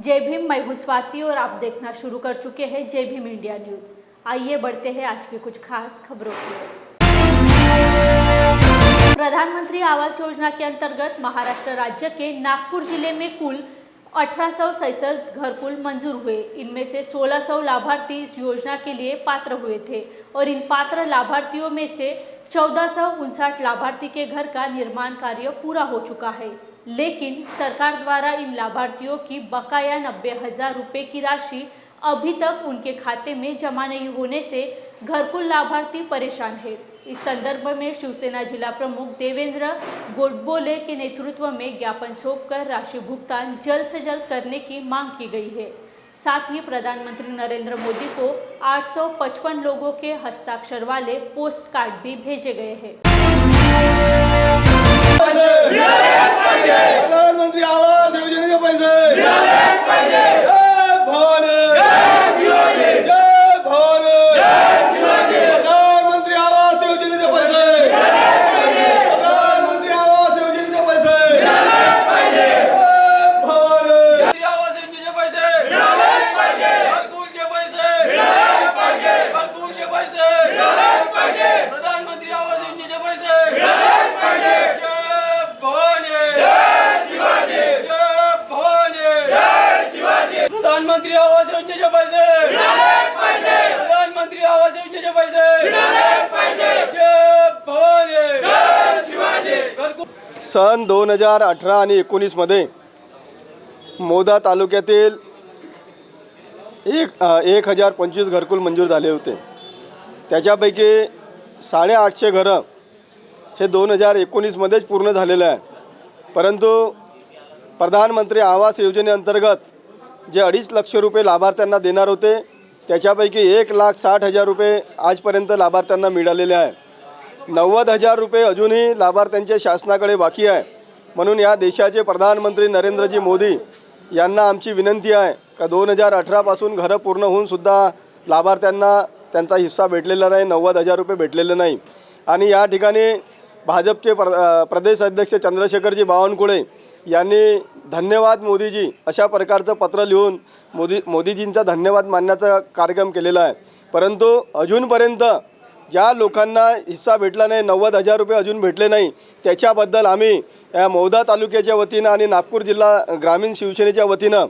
जय भीम, मैं हूं स्वाति और आप देखना शुरू कर चुके हैं जय भीम इंडिया न्यूज। आइए बढ़ते हैं आज की कुछ खास खबरों की ओर। प्रधानमंत्री आवास योजना के अंतर्गत महाराष्ट्र राज्य के नागपुर जिले में कुल 1867 घरकुल मंजूर हुए। इनमें से 1600 लाभार्थी इस योजना के लिए पात्र हुए थे और इन पात्र लाभार्थियों में से 1459 लाभार्थी के घर का निर्माण कार्य पूरा हो चुका है, लेकिन सरकार द्वारा इन लाभार्थियों की बकाया 90,000 रुपये की राशि अभी तक उनके खाते में जमा नहीं होने से घरकुल लाभार्थी परेशान है। इस संदर्भ में शिवसेना जिला प्रमुख देवेंद्र गोडबोले के नेतृत्व में ज्ञापन सौंपकर राशि भुगतान जल्द से जल्द करने की मांग की गई है। साथ ही प्रधानमंत्री नरेंद्र मोदी को 855 लोगों के हस्ताक्षर वाले पोस्ट कार्ड भी भेजे गए हैं। प्रधानमंत्री आवास योजनेचे पैसे प्रधानमंत्री आवास योजनेचे प्रधानमंत्री आवास योजनेचे पैसे सन 2018 आणि 19 मध्ये मोदा तालुक्यातील 1025 घरकुल मंजूर झाले होते। त्याच्यापैकी 850 घरं हे 2019 मध्येच पूर्ण झालेलं आहे। परंतु प्रधानमंत्री आवास योजनेअंतर्गत जे 2.5 लाख रुपये लाभार्थ्यांना देणार होते त्याच्यापैकी 1,60,000 रुपये आजपर्यंत लाभार्थ्यांना मिळालेले आहे। 90,000 रुपये अजूनही लाभार्थ्यांच्या शासनाकडे बाकी आहे। म्हणून या देशाचे प्रधानमंत्री नरेंद्रजी मोदी यांना आमची विनंती आहे का 2018 पासून घरं पूर्ण होऊन सुद्धा लाभार्थ्यांना त्यांचा हिस्सा भेटलेला नाही, 90,000 रुपये भेटलेले नाही। आणि या ठिकाणी भाजपचे प्रदेश अध्यक्ष चंद्रशेखरजी बावनकुळे यांनी धन्यवाद मोदीजी अशा प्रकारचं पत्र लिहून मोदीजींचा धन्यवाद मानण्याचा कार्यक्रम केलेला आहे। परंतु अजूनपर्यंत ज्या लोकांना हिस्सा भेटला नाही, 90,000 रुपये अजून भेटले नाही, त्याच्याबद्दल आम्ही या मौदा तालुक्याच्या वतीनं आणि नागपूर जिल्हा ग्रामीण शिवसेनेच्या वतीनं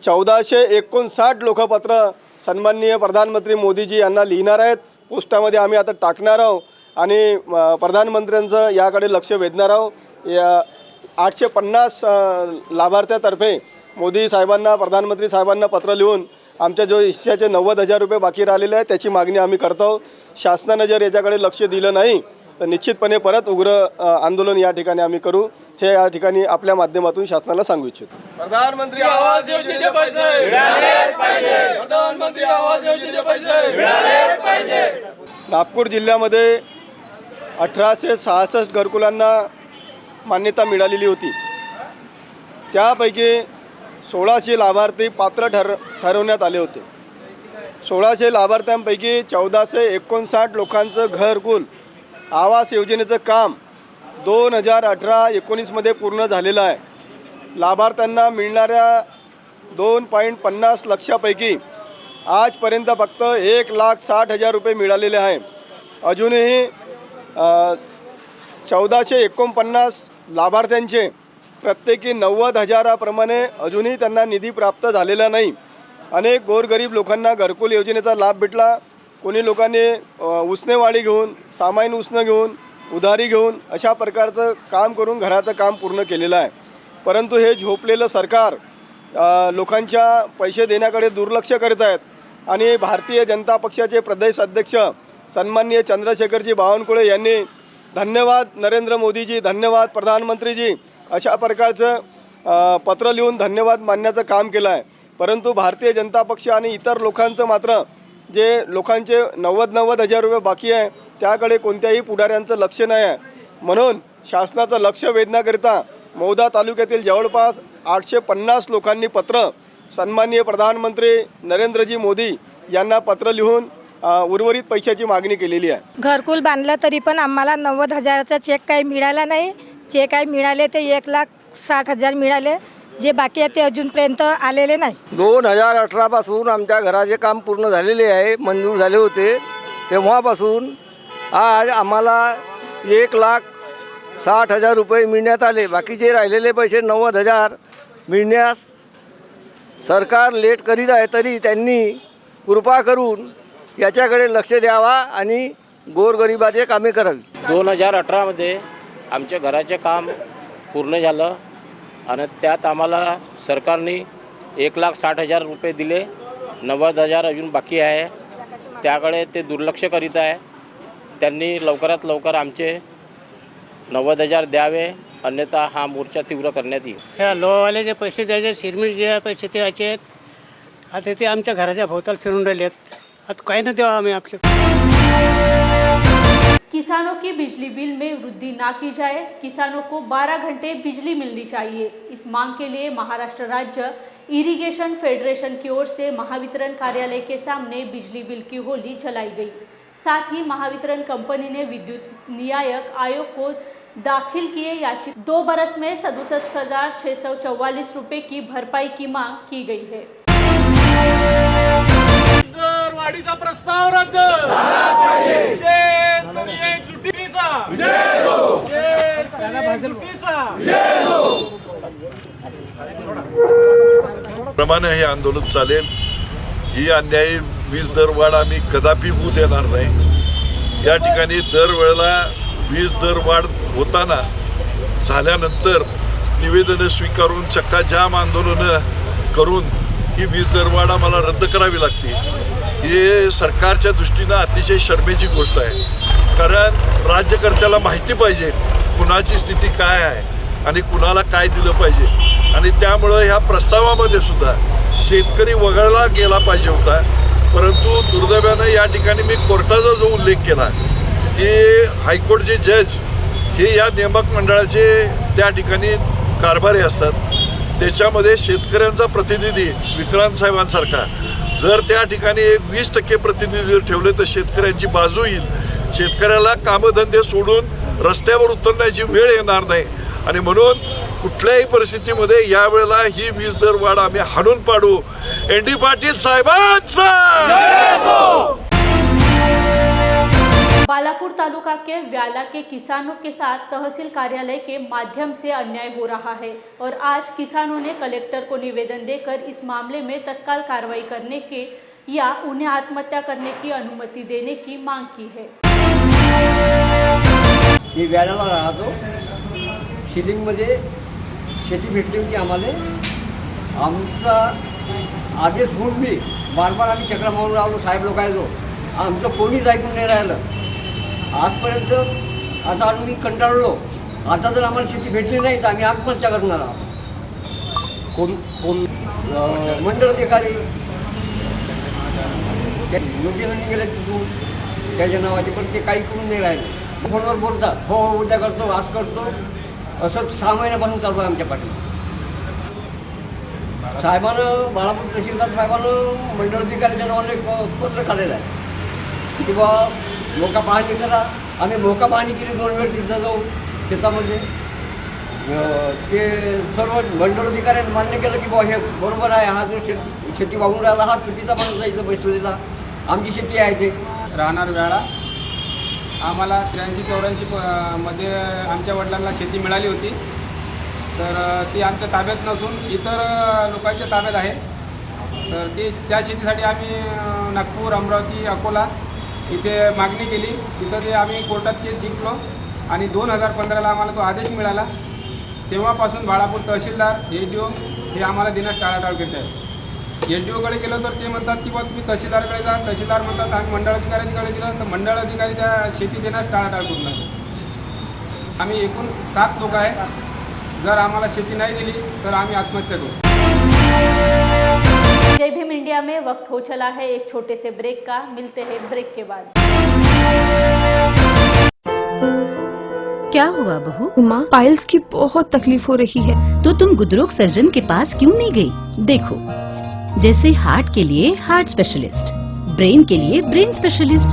1459 लोकपत्र सन्माननीय प्रधानमंत्री मोदीजी यांना लिहिणार आहेत। पोस्टामध्ये आम्ही आता टाकणार आहोत आणि प्रधानमंत्र्यांचं याकडे लक्ष वेधणार आहोत। या 850 लाभार्थ्यातर्फे मोदी साहेबांना, प्रधानमंत्री साहेबांना पत्र लिहून आमच्या जो हिस्स्याचे 90,000 रुपये बाकी राहिलेले आहे त्याची मागणी आम्ही करतो। शासनाने जर याच्याकडे लक्ष दिलं नाही तर निश्चितपणे परत उग्र आंदोलन या ठिकाणी आम्ही करू, हे या ठिकाणी आपल्या माध्यमातून शासनाला सांगू इच्छितो। प्रधानमंत्री आवास योजनेचे पैसे मिळालेच पाहिजे, प्रधानमंत्री आवास योजनेचे पैसे मिळालेच पाहिजे। नागपूर जिल्ह्यामध्ये 1866 घरकुलांना मान्यता मिळालेली होती। त्यापैकी 1600 लाभार्थी पात्र ठरवण्यात आले होते। 1600 लाभार्थ्यांपैकी 1459 लोकांचं घरकुल आवास योजनेचं काम 2018-19 मध्ये पूर्ण झालेलं आहे। लाभार्थ्यांना मिळणाऱ्या 2.50 लाखापैकी आजपर्यंत फक्त 1,60,000 रुपये मिळालेले आहे। अजूनही 1449 लाभार्थ्यांचे प्रत्येकी 90,000 प्रमाणे अजूनही त्यांना निधी प्राप्त झालेला नाही। अनेक गोरगरीब लोकांना घरकुल योजनेचा लाभ भेटला। कोणी लोकांनी उसनेवाडी घेऊन, सामाईन उसनं घेऊन, उधारी घेऊन अशा प्रकारचं काम करून घराचं काम पूर्ण केलेलं आहे। परंतु हे झोपलेलं सरकार लोकांच्या पैसे देण्याकडे दुर्लक्ष करत आहेत आणि भारतीय जनता पक्षाचे प्रदेश अध्यक्ष सन्माननीय चंद्रशेखरजी बावनकुळे यांनी धन्यवाद नरेंद्र मोदीजी, धन्यवाद प्रधानमंत्रीजी अशा प्रकारचं पत्र लिहून धन्यवाद मानण्याचं काम केलं आहे। परंतु भारतीय जनता पक्ष आणि इतर लोकांचं मात्र जे लोकांचे 90,000 रुपये बाकी आहे त्याकडे कोणत्याही पुढाऱ्यांचं लक्ष नाही आहे। म्हणून शासनाचं लक्ष वेधण्याकरिता मौदा तालुक्यातील जवळपास 850 लोकांनी पत्र सन्माननीय प्रधानमंत्री नरेंद्रजी मोदी यांना पत्र लिहून उर्वरित पैशाची मागणी केलेली आहे। घरकुल बांधलं तरी पण आम्हाला 90,000चा चेक काही मिळाला नाही। चेक काही मिळाले ते 1,60,000 मिळाले। जे बाकी आहे ते अजूनपर्यंत आलेले नाही. 2018 पासून आमच्या घराचे काम पूर्ण झालेले आहे, मंजूर झाले होते. तेव्हापासून आज आम्हाला 1,60,000 रुपये मिळण्यात आले. बाकीचे राहिलेले पैसे 90,000 मिळण्यास सरकार लेट करीत आहे, तरी त्यांनी कृपा करून याच्याकडे लक्ष द्यावा आणि गोरगरिबाचे कामे करावी. 2018मध्ये आमच्या घराचे काम पूर्ण झालं आणि त्यात आम्हाला सरकारने 1,60,000 रुपये दिले. 90,000 अजून बाकी आहे, त्याकडे ते दुर्लक्ष करीत आहे. त्यांनी लवकरात लवकर आमचे 90,000 द्यावे, अन्यथा हा मोर्चा तीव्र करण्यात येईल. ह्या लोवाले जे पैसे द्यायचे, सिरमिट जे पैसे द्यायचे आहेत, आता ते आमच्या घराच्या भोवताल फिरून राहिले आहेत. आता काही न द्यावं आम्ही आपले. किसानों की बिजली बिल में वृद्धि ना की जाए, किसानों को 12 घंटे बिजली मिलनी चाहिए। इस मांग के लिए महाराष्ट्र राज्य इरिगेशन फेडरेशन की ओर से महावितरण कार्यालय के सामने बिजली बिल की होली जलाई गई। साथ ही महावितरण कंपनी ने विद्युत नियामक आयोग को दाखिल किए याचिका 2 बरस में 67,644 रुपए की भरपाई की मांग की गई है। वाढीचा प्रस्ताव रद्द शेतकरी एकजुटीचा प्रमाणे हे आंदोलन चालेल. ही अन्यायी वीज दरवाढ आम्ही कदापि होऊ देणार नाही. या ठिकाणी दरवेळेला वीज दरवाढ होताना झाल्यानंतर निवेदन स्वीकारून चक्काजाम आंदोलन करून ही वीज दरवाढ आम्हाला रद्द करावी लागते. हे सरकारच्या दृष्टीनं अतिशय शरमेची गोष्ट आहे. कारण राज्यकर्त्याला माहिती पाहिजे कुणाची स्थिती काय आहे आणि कुणाला काय दिलं पाहिजे. आणि त्यामुळं ह्या प्रस्तावामध्ये सुद्धा शेतकरी वगळला गेला पाहिजे होता. परंतु दुर्दैवानं या ठिकाणी मी कोर्टाचा जो उल्लेख केला की हायकोर्टचे जज हे या नियामक मंडळाचे त्या ठिकाणी कारभारी असतात. त्याच्यामध्ये शेतकऱ्यांचा प्रतिनिधी विक्रांत साहेबांसारखा जर त्या ठिकाणी 20% प्रतिनिधी ठेवले तर शेतकऱ्यांची बाजू येईल. शेतकऱ्याला कामधंदे सोडून रस्त्यावर उतरण्याची वेळ येणार नाही. आणि म्हणून कुठल्याही परिस्थितीमध्ये यावेळेला ही वीज दरवाढ आम्ही हाणून पाडू. एन.डी. पाटील साहेबांचा बालापुर तालुका के व्याला के किसानों के साथ तहसील कार्यालय के माध्यम से अन्याय हो रहा है और आज किसानों ने कलेक्टर को निवेदन देकर इस मामले में तत्काल कार्रवाई करने के या उन्हें आत्महत्या करने की अनुमति देने की मांग की है। मी व्यालाला राहतो. शिलिंगमध्ये शेती भेटली होती आम्हाला. आमचा आदेश होऊन मी बार आम्ही चक्र मारून राहिलो साहेब लोकांनो. आमचं कोणीच ऐकून नाही राहिलं आजपर्यंत. आता आम्ही कंटाळलो. आता जर आम्हाला शेती भेटली नाही तर आम्ही आत्महत्या करणार आहोत. कोण मंडळ अधिकारी नोटिस गेले तिथून त्याच्या नावाचे, पण ते काही करून नाही राहिले. फोनवर बोलतात हो उद्या करतो आज करतो, असं 6 महिन्यापासून चालू आहे आमच्या पाठी. साहेबानं बाळापूर तहसीलदार साहेबानं मंडळ अधिकाऱ्याच्या नावाने पत्र काढलेलं आहे की बा मोका पाहणी करा. आम्ही मोका पाहणी केली 2 वेळ तिथं जाऊन शेतामध्ये. ते सर्व मंडळ अधिकाऱ्यांनी मान्य केलं की बा हे बरोबर आहे. हा जो शेती वाहून राहिला हा चुकीचा माणूस आहे. इथं बैसलेला आमची शेती आहे ते राहणार वेळा. आम्हाला 83-84 मध्ये आमच्या वडिलांना शेती मिळाली होती. तर ती आमच्या ताब्यात नसून इतर लोकांच्या ताब्यात आहे. तर ती त्या शेतीसाठी आम्ही नागपूर, अमरावती, अकोला इथे मागणी केली. तिथं ते आम्ही कोर्टात केस जिंकलो आणि 2015ला आम्हाला तो आदेश मिळाला. तेव्हापासून बाळापूर तहसीलदार ADO हे आम्हाला देण्यास टाळाटाळ करत आहेत. LDOकडे गेलो तर ते म्हणतात की बा तुम्ही तहसीलदारकडे जा. तहसीलदार म्हणतात आम्ही मंडळ अधिकाऱ्यांकडे दिलं तर मंडळ अधिकारी त्या शेती देण्यास टाळाटाळ करून लागले. आम्ही एकूण 7 लोक आहेत. जर आम्हाला शेती नाही दिली तर आम्ही आत्महत्या करू. जय भीम इंडिया में वक्त हो चला है एक छोटे से ब्रेक का। मिलते हैं ब्रेक के बाद। क्या हुआ बहू? माँ पाइल्स की बहुत तकलीफ हो रही है। तो तुम गुदरोग सर्जन के पास क्यों नहीं गई? देखो, जैसे हार्ट के लिए हार्ट स्पेशलिस्ट, ब्रेन के लिए ब्रेन स्पेशलिस्ट,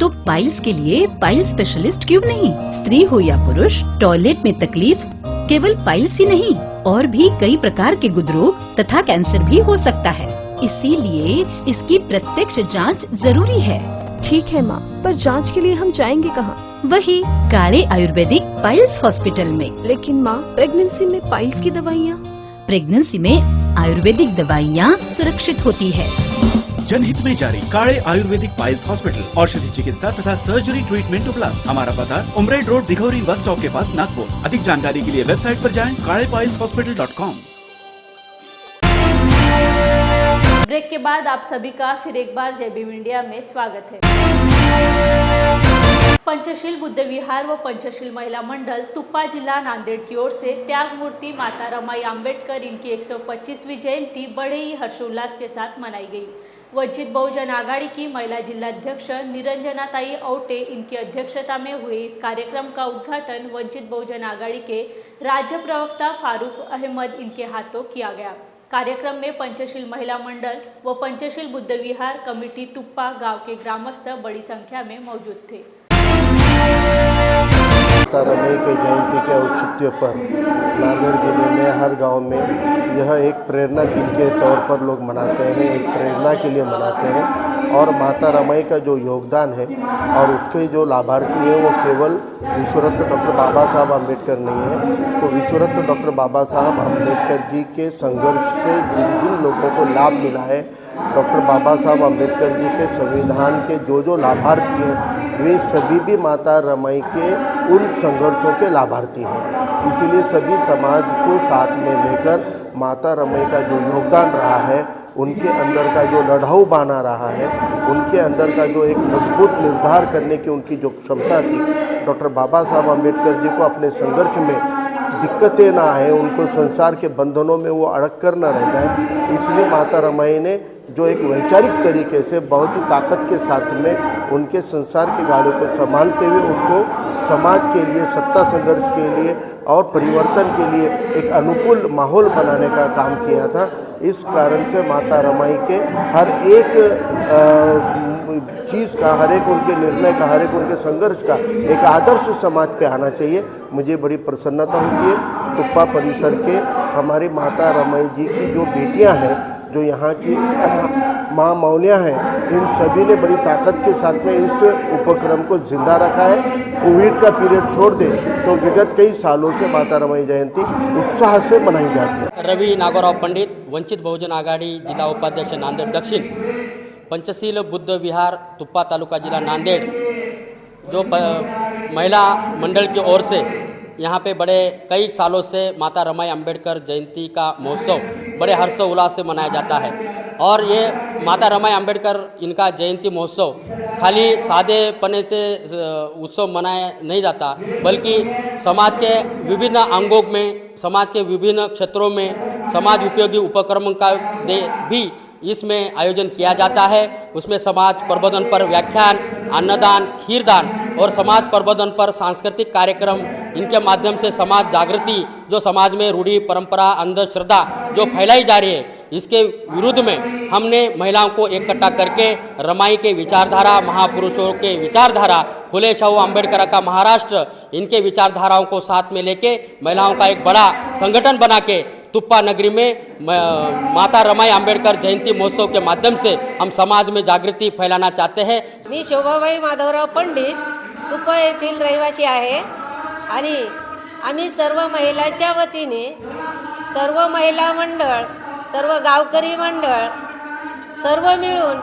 तो पाइल्स के लिए पाइल्स स्पेशलिस्ट क्यों नहीं? स्त्री हो या पुरुष, टॉयलेट में तकलीफ, केवल पाइल्स ही नहीं, और भी कई प्रकार के गुदरोग तथा कैंसर भी हो सकता है। इसीलिए इसकी प्रत्यक्ष जांच जरूरी है। ठीक है माँ, पर जांच के लिए हम जाएंगे कहाँ? वही काले आयुर्वेदिक पाइल्स हॉस्पिटल में। लेकिन माँ, प्रेगनेंसी में पाइल्स की दवाइयाँ? प्रेगनेंसी में आयुर्वेदिक दवाइयाँ सुरक्षित होती है। जनहित में जारी काले आयुर्वेदिक पाइल्स हॉस्पिटल, औषधि चिकित्सा तथा सर्जरी ट्रीटमेंट उपलब्ध। हमारा पता उमरेड रोड, दिघौरी बस स्टॉप के पास, नागपुर। अधिक जानकारी के लिए वेबसाइट पर जाएं kalepileshospital.com। ब्रेक के बाद आप सभी का फिर एक बार जय भीम इंडिया में स्वागत है। पंचशील बुद्ध विहार व पंचशील महिला मंडल तुप्पा जिला नांदेड़ की ओर से त्याग मूर्ति माता रमाई अंबेडकर इनकी 125वीं जयंती बड़े ही हर्षोल्लास के साथ मनाई गई। वंचित बहुजन आघाड़ी की महिला जिलाध्यक्ष निरंजनाताई औटे इनकी अध्यक्षता में हुए इस कार्यक्रम का उद्घाटन वंचित बहुजन आघाड़ी के राज्य प्रवक्ता फारूक अहमद इनके हाथों किया गया। कार्यक्रम में पंचशील महिला मंडल व पंचशील बुद्ध विहार कमेटी तुप्पा गांव के ग्रामस्थ बड़ी संख्या में मौजूद थे। माता रमाई के जयंती के औचित्य पर नांदेड़ जिले में हर गांव में यह एक प्रेरणा दिन के तौर पर लोग मनाते हैं, एक प्रेरणा के लिए मनाते हैं। और माता रमाई का जो योगदान है और उसके जो लाभार्थी हैं वो केवल विश्वरत्न डॉक्टर बाबा साहब अम्बेडकर नहीं है, तो विश्वरत्न डॉक्टर बाबा साहब अम्बेडकर जी के संघर्ष से जिन जिन लोगों को लाभ मिला है, डॉक्टर बाबा साहब अम्बेडकर जी के संविधान के जो लाभार्थी हैं वे सभी भी माता रमाई के उन संघर्षों के लाभार्थी हैं। इसीलिए सभी समाज को साथ में लेकर माता रमाई का जो योगदान रहा है, उनके अंदर का जो लड़ाऊ बाना रहा है, उनके अंदर का जो एक मजबूत निर्धार करने की उनकी जो क्षमता थी, डॉक्टर बाबा साहब अम्बेडकर जी को अपने संघर्ष में दिक्कतें ना आए, उनको संसार के बंधनों में वो अड़क कर न रह जाए, इसलिए माता रमाई ने जो एक वैचारिक तरीके से बहुत ही ताकत के साथ में उनके संसार की गाड़ी को संभालते हुए उनको समाज के लिए, सत्ता संघर्ष के लिए और परिवर्तन के लिए एक अनुकूल माहौल बनाने का काम किया था। इस कारण से माता रमाई के हर एक चीज़ का, हर एक उनके निर्णय का, हर एक उनके संघर्ष का एक आदर्श समाज पे आना चाहिए। मुझे बड़ी प्रसन्नता होती है तुप्पा परिसर के हमारी माता रमाई जी की जो बेटियां हैं, जो यहाँ की माँ मौलियाँ हैं, इन सभी ने बड़ी ताकत के साथ में इस उपक्रम को जिंदा रखा है। कोविड का पीरियड छोड़ दे तो विगत कई सालों से माता रमाई जयंती उत्साह से मनाई जाती है। रवि नागोराव पंडित, वंचित बहुजन आघाड़ी जिला उपाध्यक्ष नांदेड़ दक्षिण, पंचशील बुद्ध विहार तुप्पा तालुका जिला नांदेड़, जो महिला मंडल की ओर से यहाँ पे बड़े कई सालों से माता रमाई अंबेडकर जयंती का महोत्सव बड़े हर्षोल्लास से मनाया जाता है। और ये माता रमाई अंबेडकर इनका जयंती महोत्सव खाली सादेपने से उत्सव मनाया नहीं जाता, बल्कि समाज के विभिन्न अंगों में, समाज के विभिन्न क्षेत्रों में समाज उपयोगी उपक्रमों का भी इसमें आयोजन किया जाता है। उसमें समाज प्रबोधन पर व्याख्यान, अन्नदान, खीरदान और समाज प्रबोधन पर सांस्कृतिक कार्यक्रम, इनके माध्यम से समाज जागृति, जो समाज में रूढ़ी परंपरा अंधश्रद्धा जो फैलाई जा रही है, इसके विरुद्ध में हमने महिलाओं को इकट्ठा करके रमाई के विचारधारा, महापुरुषों के विचारधारा, फुले शाहू अम्बेडकर का महाराष्ट्र, इनके विचारधाराओं को साथ में लेके महिलाओं का एक बड़ा संगठन बना के तुप्पा नगरी में माता रमाई अंबेडकर जयंती महोत्सव के माध्यम से हम समाज में जागृती फैलाना चाहते हैं। मी शोभाबाई माधवराव पंडित तुप्पा येथील रहिवासी आहे आणि आम्ही सर्व महिलांच्या वतीने सर्व महिला मंडळ, सर्व गावकरी मंडळ सर्व मिळून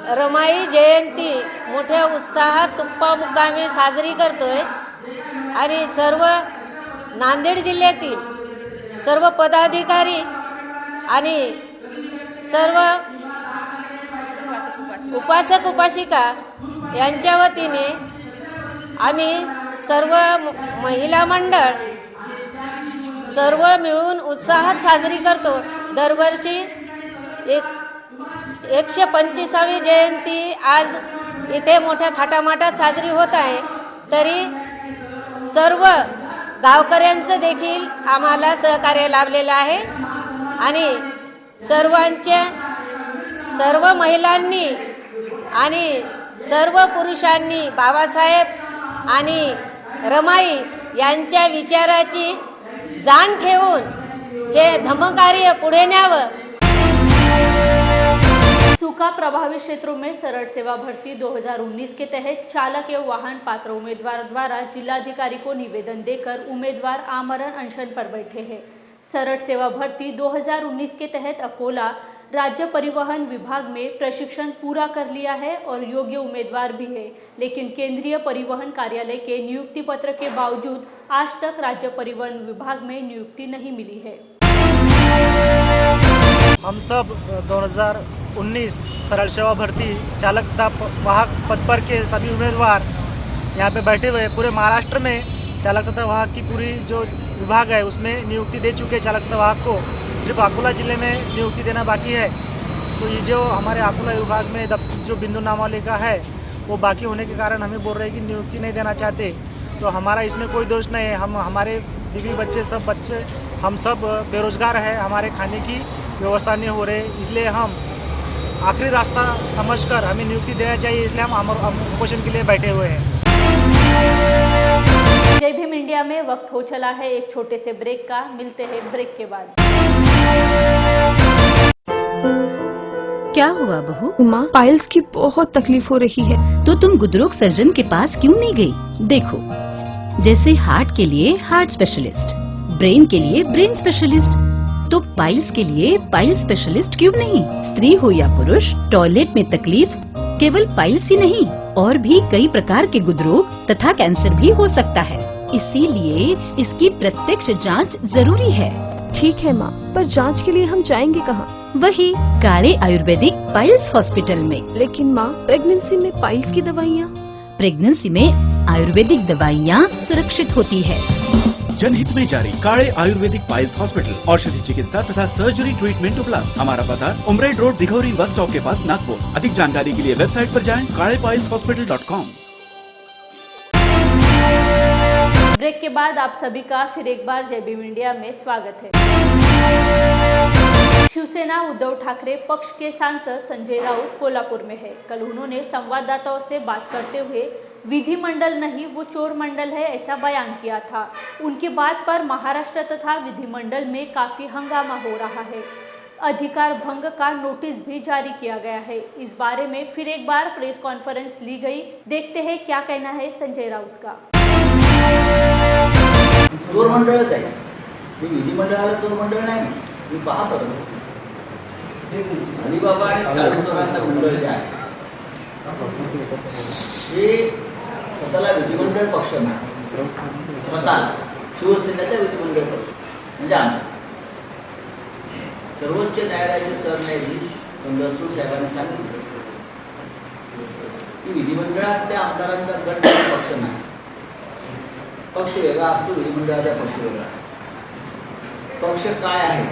रमाई जयंती मोठ्या उत्साहात तुप्पा मुक्कामी साजरी करतोय आणि सर्व नांदेड जिल्ह्यातील सर्व पदाधिकारी आणि सर्व उपासक उपासिका यांच्या वतीने आम्ही सर्व महिला मंडळ सर्व मिळून उत्साहात साजरी करतो। दरवर्षी 125वी जयंती आज इथे मोठ्या थाटामाटात साजरी होत आहे, तरी सर्व गावकऱ्यांचं देखील आम्हाला सहकार्य लाभलेलं आहे आणि सर्व महिलांनी आणि सर्व पुरुषांनी बाबासाहेब आणि रमाई यांच्या विचाराची जाण ठेवून हे धम्मकार्य पुढे न्यावं। सूखा प्रभावित क्षेत्रों में सरल सेवा भर्ती 2019 के तहत चालक एवं वाहन पात्र उम्मीदवार द्वारा जिलाधिकारी को निवेदन देकर उम्मीदवार आमरण अनशन पर बैठे हैं। सरल सेवा भर्ती 2019 के तहत अकोला राज्य परिवहन विभाग में प्रशिक्षण पूरा कर लिया है और योग्य उम्मीदवार भी है, लेकिन केंद्रीय परिवहन कार्यालय के नियुक्ति पत्र के बावजूद आज तक राज्य परिवहन विभाग में नियुक्ति नहीं मिली है। हम सब 2019 सरल सेवा भर्ती चालक तथा वाहक पद पर के सभी उम्मीदवार यहाँ पे बैठे हुए पूरे महाराष्ट्र में चालक तथा वाहक की पूरी जो विभाग है उसमें नियुक्ति दे चुके चालक तथा वाहक को। सिर्फ अकोला जिले में नियुक्ति देना बाकी है। तो ये जो हमारे अकोला विभाग में जो बिंदु नामावली है वो बाकी होने के कारण हमें बोल रहे हैं कि नियुक्ति नहीं देना चाहते। तो हमारा इसमें कोई दोष नहीं है। हमारे बीवी बच्चे हम सब बेरोजगार हैं, हमारे खाने की व्यवस्था नहीं हो रही, इसलिए हम आखिरी रास्ता समझकर हमें नियुक्ति देना चाहिए, इसलिए हम उपोषण के लिए बैठे हुए हैं। जय भीम इंडिया में वक्त हो चला है एक छोटे से ब्रेक का। मिलते हैं ब्रेक के बाद। क्या हुआ बहू? माँ, पाइल्स की बहुत तकलीफ हो रही है। तो तुम गुदरोग सर्जन के पास क्यों नहीं गई? देखो, जैसे हार्ट के लिए हार्ट स्पेशलिस्ट, ब्रेन के लिए ब्रेन स्पेशलिस्ट, तो पाइल्स के लिए पाइल्स स्पेशलिस्ट क्यों नहीं? स्त्री हो या पुरुष, टॉयलेट में तकलीफ केवल पाइल्स ही नहीं और भी कई प्रकार के गुदरोग तथा कैंसर भी हो सकता है। इसीलिए इसकी प्रत्यक्ष जांच जरूरी है। ठीक है माँ, पर जांच के लिए हम जाएंगे कहाँ? वही काले आयुर्वेदिक पाइल्स हॉस्पिटल में। लेकिन माँ, प्रेगनेंसी में पाइल्स की दवाइयाँ? प्रेगनेंसी में आयुर्वेदिक दवाइयाँ सुरक्षित होती है। जनहित में जारी काले आयुर्वेदिक पाइल्स हॉस्पिटल, औषधि चिकित्सा तथा सर्जरी ट्रीटमेंट उपलब्ध। हमारा पता उमरेड रोड दिघौरी बस स्टॉप के पास नागपुर। अधिक जानकारी के लिए वेबसाइट पर जाएं kalepailshospital.com। ब्रेक के बाद आप सभी का फिर एक बार जय भीम इंडिया में स्वागत है। शिवसेना उद्धव ठाकरे पक्ष के सांसद संजय राउत कोल्हापुर में है। कल उन्होंने संवाददाताओं से बात करते हुए विधिमंडल नहीं वो चोर मंडल है ऐसा बयान किया था। उनकी बात पर महाराष्ट्र तथा विधिमंडल में काफी हंगामा हो रहा है। अधिकार भंग का नोटिस भी जारी किया गया है। इस बारे में फिर एक बार प्रेस कॉन्फ्रेंस ली गई। देखते हैं क्या कहना है संजय राउत का। चोर मंडळच आहे, मी विधिमंडळाला चोर मंडळ नाही, मी पाहत होतो अलिबाबा आणि काळूचोरांचं मंडळ जे आहे हे स्वतःला विधिमंडळ पक्ष नाही, स्वतः शिवसेनेचा विधिमंडळ पक्ष म्हणजे आम्ही सर्वोच्च न्यायालयाचे सरन्यायाधीश चंद्रचूड साहेबांनी सांगितलं की विधिमंडळात त्या आमदारांचा गट पक्ष नाही, पक्ष वेगळा असतो, विधिमंडळाचा पक्ष वेगळा। पक्ष काय आहे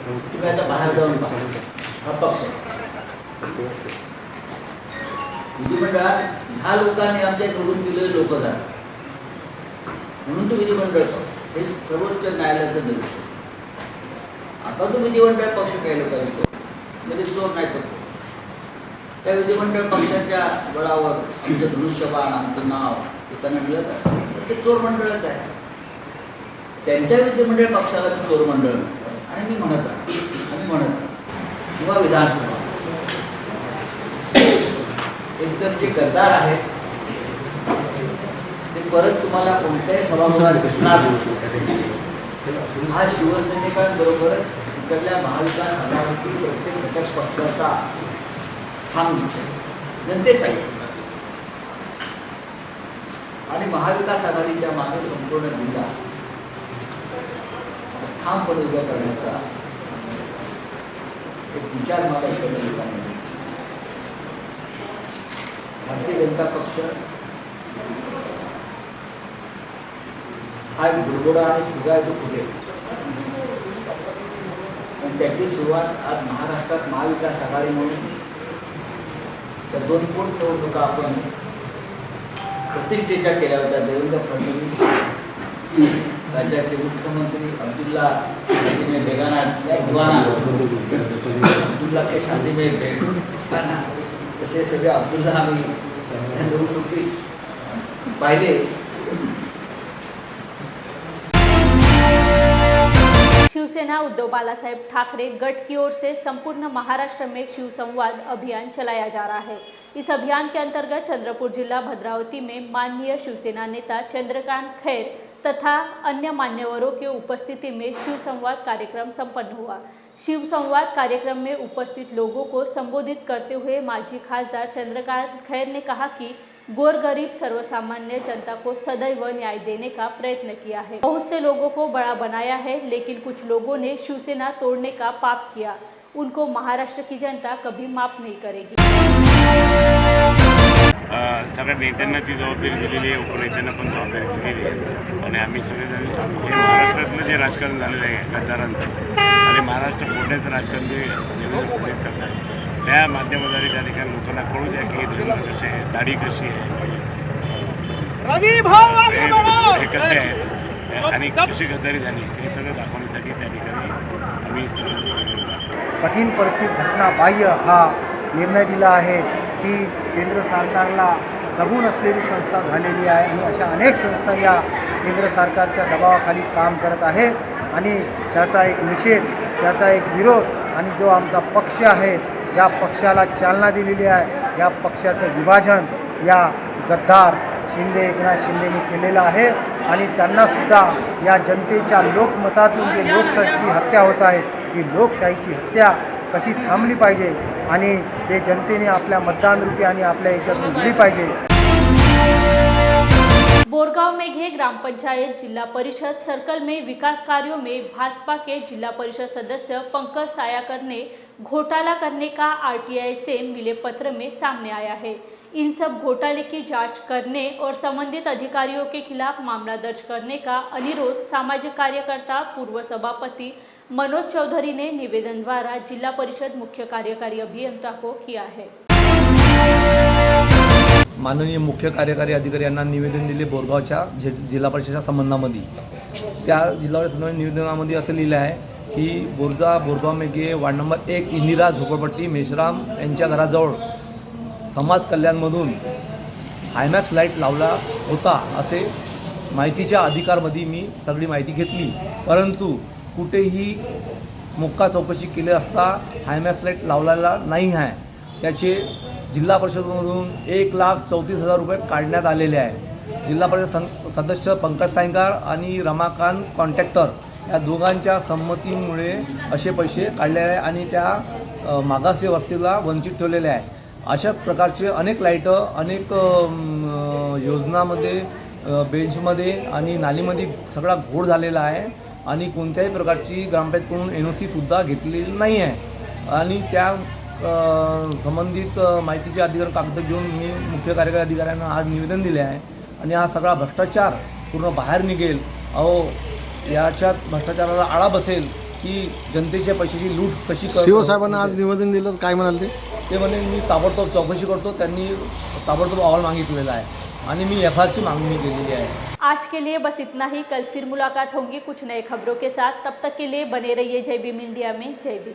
तुम्ही आता बाहेर जाऊन पहा, हा पक्ष विधिमंडळात ह्या लोकांनी आमच्या निवडून दिलेले लोक जातात म्हणून तो विधिमंडळ पक्ष हे सर्वोच्च न्यायालयाचं निर्णय। आता तो विधिमंडळ पक्ष काही लोकांचा म्हणजे चोर नाही करतो, त्या विधिमंडळ पक्षाच्या बळावर आमचं धनुष्यबाण आमचं नाव त्यांना मिळत असतं, ते चोर मंडळच आहे। त्यांच्या विधिमंडळ पक्षाला चोर मंडळ आणि मी म्हणत किंवा विधानसभा एकदम जे गद्दार आहेत ते परत तुम्हाला कोणत्याही सभागृहात दिसणार नाही। हा शिवसैनिकांबरोबरच इकडल्या महाविकास आघाडीतील प्रत्येक घटक पक्षाचा ठाम निश्चय जनतेचा आहे आणि महाविकास आघाडीच्या मागे संपूर्ण जिल्हा ठामपणे उभा करण्याचा एक विचार मला इकडे लोकांनी भारतीय जनता पक्ष हा एक बुडबुडा आणि शुगा आहे तो पुढे, पण त्याची सुरुवात आज महाराष्ट्रात महाविकास आघाडी म्हणून त्या 2 निवडणुका आपण प्रतिष्ठेच्या केल्या होत्या। देवेंद्र फडणवीस राज्याचे मुख्यमंत्री अब्दुल्ला बेगाना अब्दुल्ला के शादी में बेगाना तसे सगळे अब्दुल्ला आम्ही निवडणुकीत पाहिले शिवसेना उद्धव बालासाहेब ठाकरे गठ की ओर से संपूर्ण महाराष्ट्र में शिव संवाद अभियान चलाया जा रहा है। इस अभियान के अंतर्गत चंद्रपुर जिला भद्रावती में माननीय शिवसेना नेता चंद्रकांत खैर तथा अन्य मान्यवरों के उपस्थिति में शिव संवाद कार्यक्रम संपन्न हुआ। शिव संवाद कार्यक्रम में उपस्थित लोगों को संबोधित करते हुए माजी खासदार चंद्रकांत खैर ने कहा कि गोरगरीब सर्वसामान्य जनता को सदैव न्याय देने का प्रयत्न किया है। बहुत से लोगों को बड़ा बनाया है, लेकिन कुछ लोगों ने शिवसेना तोड़ने का पाप किया। उनको महाराष्ट्र की जनता कभी माफ नहीं करेगी। सगळ्या नेत्यांना ती जबाबदारी दिलेली आहे, उपनेत्यांना पण जबाबदारी दिलेली आहे आणि आम्ही सगळेजण हे महाराष्ट्रातलं जे राजकारण झालेलं आहे गद्दारांचं आणि महाराष्ट्र फोडण्याचं राजकारण जे देवेंद्र फडणवीस करत आहे त्या माध्यमाद्वारे त्या ठिकाणी लोकांना कळू द्या की धर्म कसे आहे, दाढी कशी आहे, हे कसे आहे आणि कशी गद्दारी झाली हे सगळं दाखवण्यासाठी त्या ठिकाणी आम्ही कठीण परिस्थिती घटना बाह्य हा निर्णय दिला आहे की केंद्र सरकारला दबून असलेली संस्था झालेली आहे आणि अशा अनेक संस्था या केंद्र सरकारच्या दबावाखाली काम करत आहे आणि त्याचा एक निषेध, त्याचा एक विरोध आणि जो आमचा पक्ष आहे या पक्षाला चालना दिलेली आहे, या पक्षाचं विभाजन या गद्दार एकनाथ शिंदेनी केलेलं आहे आणि त्यांनासुद्धा या जनतेच्या लोकमतातून जे लोकशाहीची हत्या होत आहे ही लोकशाहीची हत्या कशी थांबली पाहिजे आणि ते जनतेने आपल्या मतदानरूपी आणि आपल्या याच्यातून दिली पाहिजे। बोरगांव में घे ग्राम पंचायत जिला परिषद सर्कल में विकास कार्यों में भाजपा के जिला परिषद सदस्य पंकज सायाकर ने घोटाला करने का आरटीआई से मिले पत्र में सामने आया है। इन सब घोटाले की जांच करने और संबंधित अधिकारियों के खिलाफ मामला दर्ज करने का अनुरोध सामाजिक कार्यकर्ता पूर्व सभापति मनोज चौधरी ने निवेदन द्वारा जिला परिषद मुख्य कार्यकारी अभियंता को किया है। माननीय मुख्य कार्यकारी अधिकारी यांना निवेदन दिले बोरगावच्या जिल्हा परिषदेच्या संबंधामध्ये। त्या जिल्हा परिषद निवेदनामध्ये असं लिहिलं आहे की बोरगाव मेघे वार्ड नंबर 1 इंदिरा झोपडपट्टी मेश्राम यांच्या घराजवळ समाज कल्याणमधून हायमॅक्स लाईट लावला होता असे माहितीच्या अधिकारमध्ये मी सगळी माहिती घेतली, परंतु कुठेही मुक्का चौकशी केली असता हायमॅक्स लाईट लावलेला नाही आहे। त्याचे जिल्हा परिषदमधून 1,34,000 रुपये काढण्यात आलेले आहे। जिल्हा परिषद सदस्य पंकज सायंकार आणि रमाकांत कॉन्ट्रॅक्टर या दोघांच्या संमतीमुळे असे पैसे काढलेले आहे आणि त्या मागासवर्गीय वस्तीला वंचित ठेवलेले आहे। अशाच प्रकारचे अनेक लाईटं अनेक योजनामध्ये बेंचमध्ये आणि नालीमध्ये सगळा घोळ झालेला आहे आणि कोणत्याही प्रकारची ग्रामपंचायतकडून NOC सुद्धा घेतलेली नाही आहे आणि त्या संबंधित माहितीचे अधिकार कागद घेऊन मी मुख्य कार्यकारी अधिकाऱ्यांना आज निवेदन दिले आहे आणि हा सगळा भ्रष्टाचार पूर्ण बाहेर निघेल। याच्यात भ्रष्टाचाराला आळा बसेल की जनतेच्या पैशाची लूट कशी शिवसाहेबांना आज निवेदन दिलं काय म्हणाले ते म्हणे मी ताबडतोब चौकशी करतो। त्यांनी ताबडतोब अहवाल मागितलेला आहे आणि मी FRची मागणी केलेली आहे। आज के लिए बस इतना ही। कल फिर मुलाकात होंगी कुछ नए खबरों के साथ। तब तक के लिए बने रहिए जय भीम इंडिया में। जय भीम।